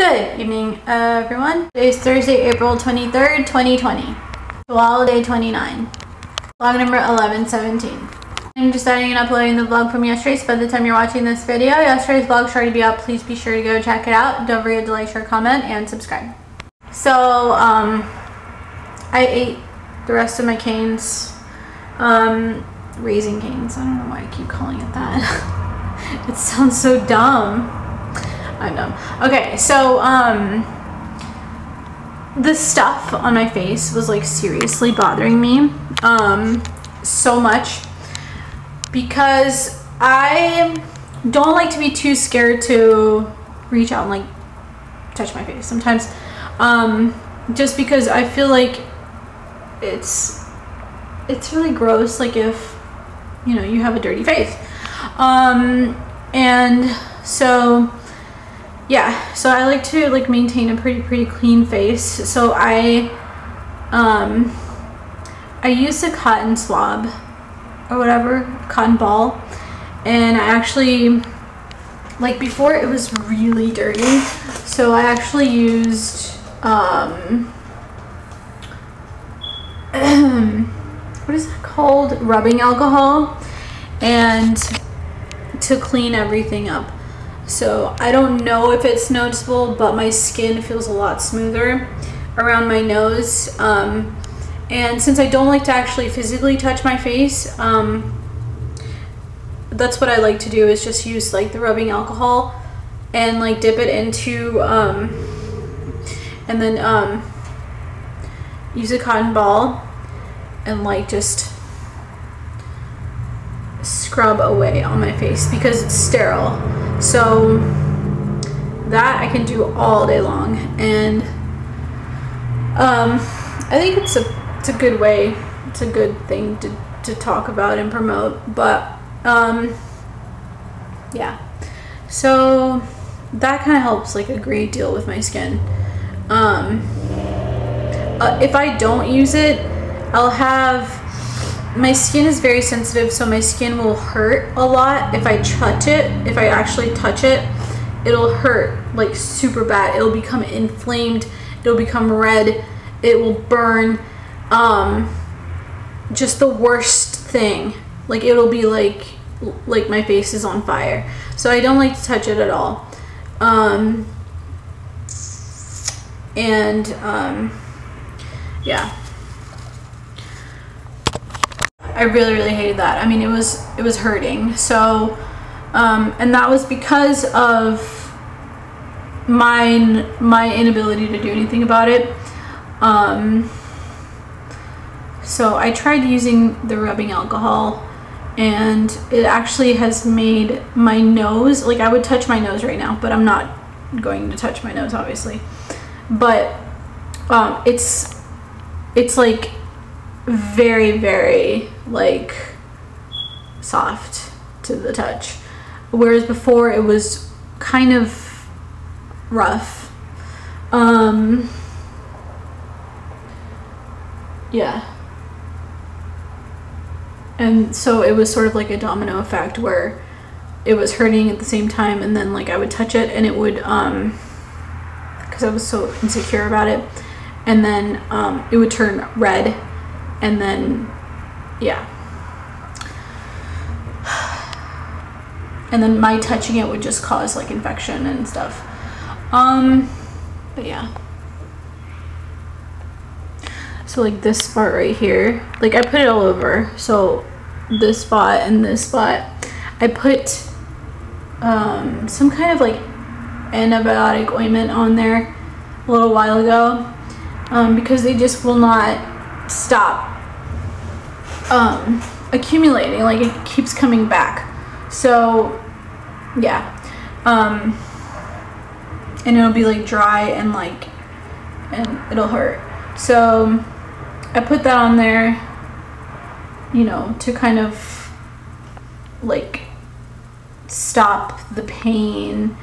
Good evening, everyone. Today's Thursday, April 23rd, 2020. Tiwana day 29. Vlog number 1117. I'm just editing and uploading the vlog from yesterday, so by the time you're watching this video, yesterday's vlog should already be out. Please be sure to go check it out. Don't forget to like, share, comment, and subscribe. So, I ate the rest of my canes. Raisin canes. I don't know why I keep calling it that. It sounds so dumb. I'm dumb. Okay, so, the stuff on my face was like seriously bothering me, so much because I don't like to be too scared to reach out and like touch my face sometimes, just because I feel like it's really gross, like if, you know, you have a dirty face, and so yeah, so I like to like maintain a pretty clean face. So I use a cotton swab or whatever, cotton ball, and I actually, like before it was really dirty, so I actually used what is it called, rubbing alcohol, and to clean everything up. So I don't know if it's noticeable, but my skin feels a lot smoother around my nose, and since I don't like to actually physically touch my face, that's what I like to do, is just use like the rubbing alcohol and like dip it into and then use a cotton ball and like just scrub away on my face because it's sterile. So that I can do all day long, and I think it's a good way, it's a good thing to talk about and promote. But yeah, so that kind of helps like a great deal with my skin. If I don't use it, I'll have, my skin is very sensitive, so my skin will hurt a lot if I touch it. If I actually touch it, it'll hurt like super bad. It'll become inflamed, it'll become red, it will burn, just the worst thing. Like it'll be like my face is on fire. So I don't like to touch it at all. Yeah, I really hated that. I mean, it was hurting. So and that was because of my inability to do anything about it. So I tried using the rubbing alcohol, and it actually has made my nose, like I would touch my nose right now, but I'm not going to touch my nose obviously, but it's like very like soft to the touch, whereas before it was kind of rough. Yeah, and so it was sort of like a domino effect where it was hurting at the same time, and then like I would touch it and it would, because I was so insecure about it, and then it would turn red, and then yeah, and then my touching it would just cause like infection and stuff. But yeah, so like this spot right here, like I put it all over, so this spot and this spot, I put some kind of like antibiotic ointment on there a little while ago, because they just will not stop accumulating, like it keeps coming back. So yeah, and it'll be like dry and like, and it'll hurt. So I put that on there, you know, to kind of like stop the pain,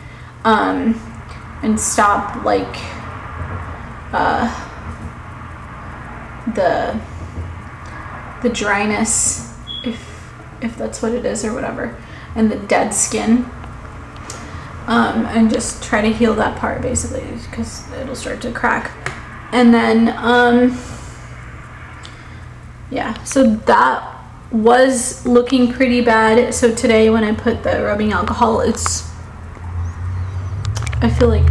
and stop like the dryness, if that's what it is or whatever, and the dead skin. and just try to heal that part basically, because it'll start to crack. And then yeah, so that was looking pretty bad. So today when I put the rubbing alcohol, I feel like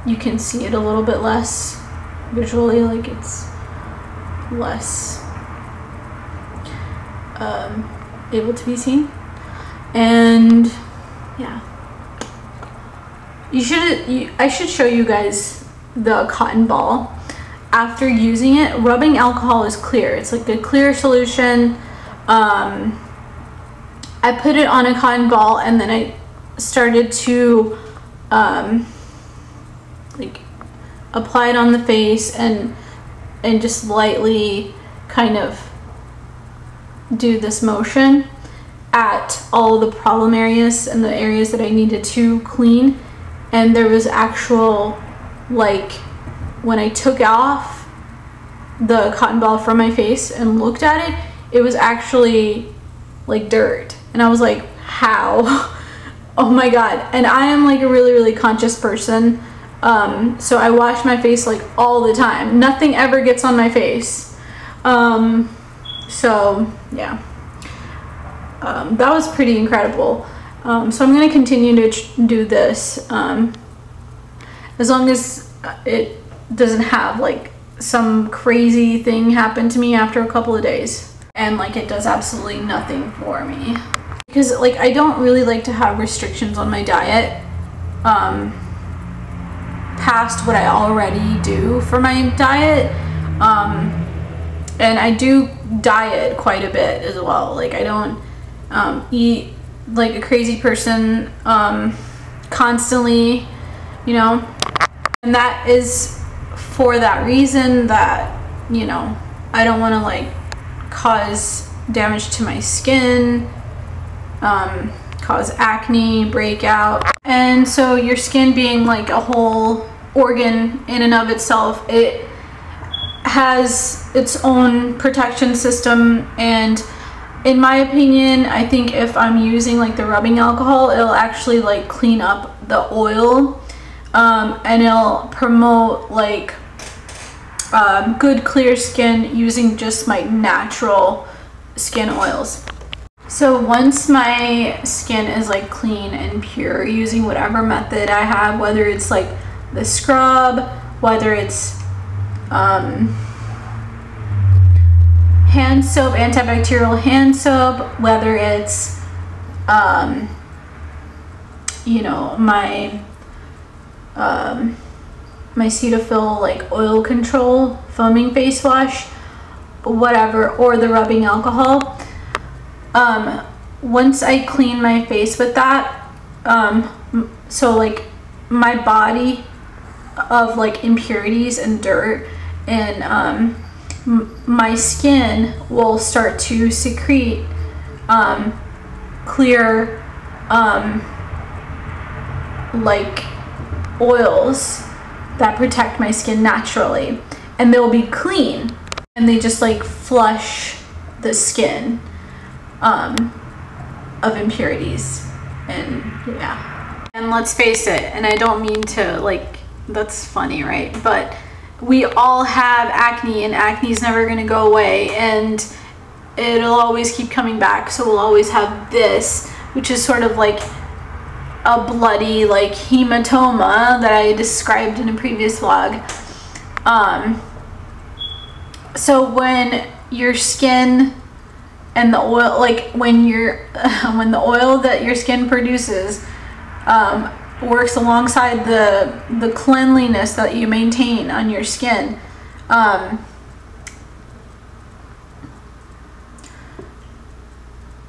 you can see it a little bit less visually, like it's less able to be seen. And yeah, I should show you guys the cotton ball after using it. Rubbing alcohol is clear, it's like a clear solution. I put it on a cotton ball and then I started to like apply it on the face and just lightly kind of do this motion at all the problem areas and the areas that I needed to clean. And there was actual, like, when I took off the cotton ball from my face and looked at it, it was actually like dirt. And I was like, how? Oh my god. And I am like a really, really conscious person. So I wash my face like all the time. Nothing ever gets on my face. So yeah, that was pretty incredible. So I'm going to continue to do this, as long as it doesn't have like some crazy thing happen to me after a couple of days, and like it does absolutely nothing for me, because like I don't really like to have restrictions on my diet past what I already do for my diet. And I do diet quite a bit as well. Like I don't eat like a crazy person constantly, you know, and that is for that reason that, you know, I don't want to like cause damage to my skin, cause acne, breakout. And so your skin being like a whole organ in and of itself, it has its own protection system. And in my opinion, I think if I'm using like the rubbing alcohol, it'll actually like clean up the oil, and it'll promote like good clear skin using just my natural skin oils. So once my skin is like clean and pure using whatever method I have, whether it's like the scrub, whether it's hand soap, antibacterial hand soap, whether it's you know, my Cetaphil like oil control foaming face wash, whatever, or the rubbing alcohol, once I clean my face with that, so like my body of like impurities and dirt and my skin will start to secrete clear like oils that protect my skin naturally, and they'll be clean, and they just like flush the skin of impurities. And yeah, and let's face it, and I don't mean to like, that's funny, right? But we all have acne, and acne is never going to go away, and it'll always keep coming back. So we'll always have this, which is sort of like a bloody like hematoma that I described in a previous vlog. So when your skin and the oil, like when the oil that your skin produces works alongside the cleanliness that you maintain on your skin,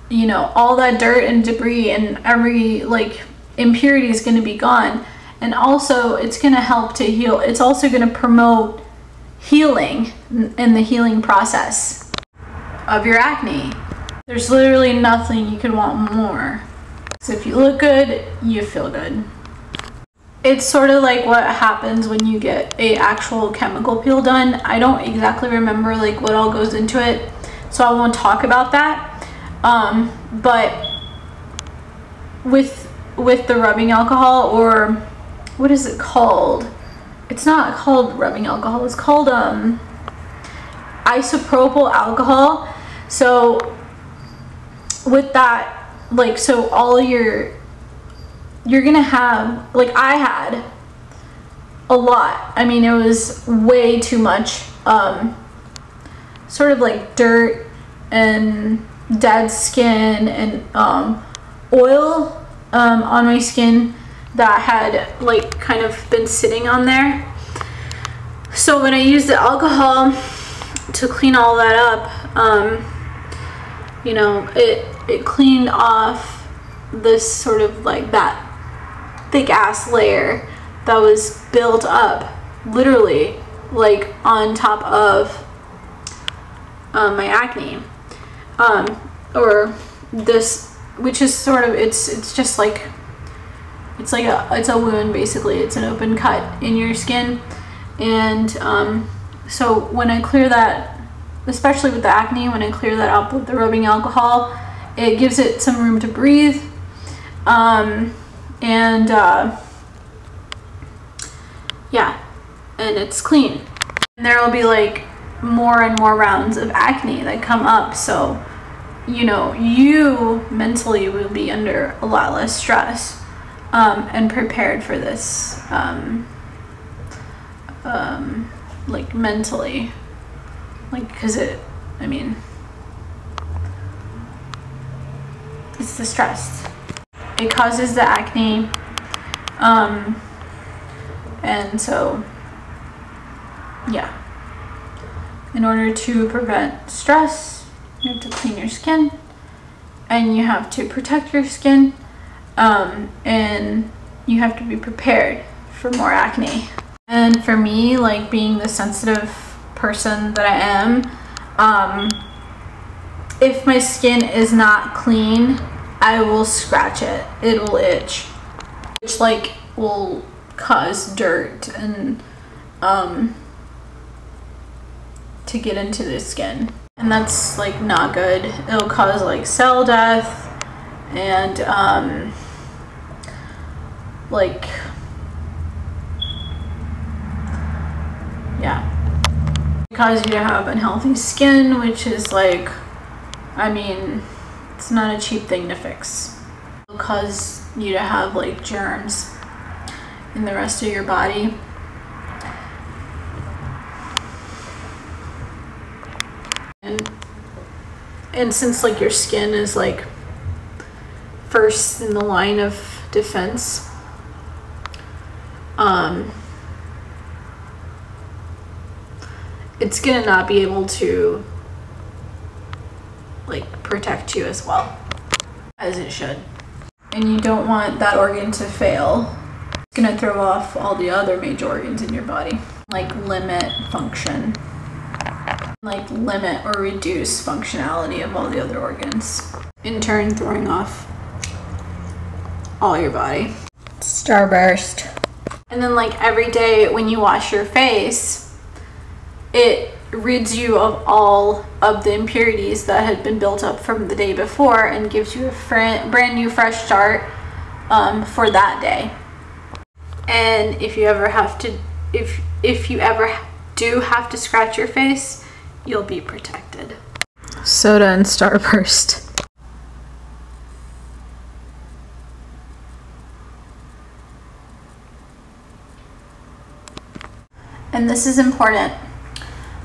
you know, all that dirt and debris and every like impurity is going to be gone. And also it's going to help to heal. It's also going to promote healing in the healing process of your acne. There's literally nothing you could want more. So if you look good, you feel good. It's sort of like what happens when you get a actual chemical peel done. I don't exactly remember like what all goes into it, so I won't talk about that. But with with the rubbing alcohol, or what is it called? It's not called rubbing alcohol. It's called isopropyl alcohol. So with that, like, so all you're gonna have, like, I had a lot. I mean, it was way too much, sort of like dirt and dead skin and oil on my skin that had like kind of been sitting on there. So when I used the alcohol to clean all that up, you know, it cleaned off this sort of like that thick ass layer that was built up literally like on top of my acne, or this, which is sort of, it's just like, it's a wound basically. It's an open cut in your skin. And so when I clear that, especially with the acne, when I clear that up with the rubbing alcohol, it gives it some room to breathe, yeah, and it's clean. And there will be like more and more rounds of acne that come up, so you know, you mentally will be under a lot less stress, and prepared for this, like mentally, like, because I mean, it's the stress. It causes the acne, and so, yeah. In order to prevent stress, you have to clean your skin, and you have to protect your skin, and you have to be prepared for more acne. And for me, like, being the sensitive person that I am, if my skin is not clean, I will scratch it. It will itch, which like will cause dirt and to get into the skin, and that's like not good. It'll cause like cell death and like, yeah, it causes you to have unhealthy skin, which is like, I mean, it's not a cheap thing to fix. It'll cause you to have like germs in the rest of your body. And since like your skin is like first in the line of defense, it's gonna not be able to like protect you as well as it should. And you don't want that organ to fail. It's gonna throw off all the other major organs in your body, like limit function, like limit or reduce functionality of all the other organs, in turn throwing off all your body. Starburst. And then like every day when you wash your face, it rids you of all of the impurities that had been built up from the day before and gives you a brand new fresh start for that day. And if you ever have to, if you ever do have to scratch your face, you'll be protected. Soda and Starburst. And this is important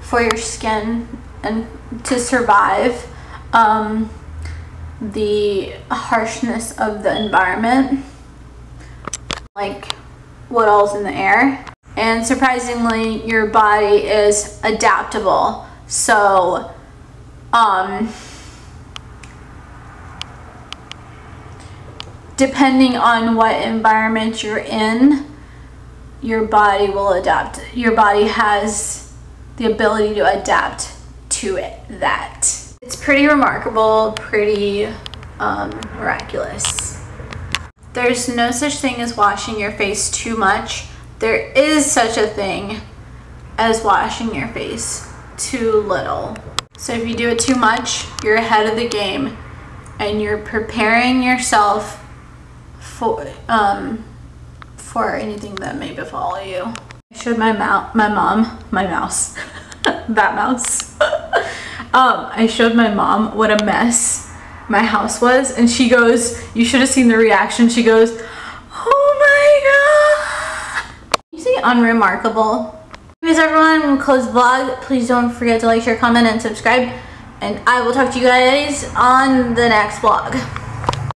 for your skin and to survive the harshness of the environment, like what all's in the air. And surprisingly, your body is adaptable. So depending on what environment you're in, your body will adapt. Your body has the ability to adapt to that. It's pretty remarkable, pretty miraculous. There's no such thing as washing your face too much. There is such a thing as washing your face too little. So if you do it too much, you're ahead of the game and you're preparing yourself for anything that may befall you. I showed my mouse, that mouse. I showed my mom what a mess my house was, and she goes, you should have seen the reaction. She goes, oh my god. You say unremarkable. Anyways, everyone, close the vlog. Please don't forget to like, share, comment, and subscribe. And I will talk to you guys on the next vlog.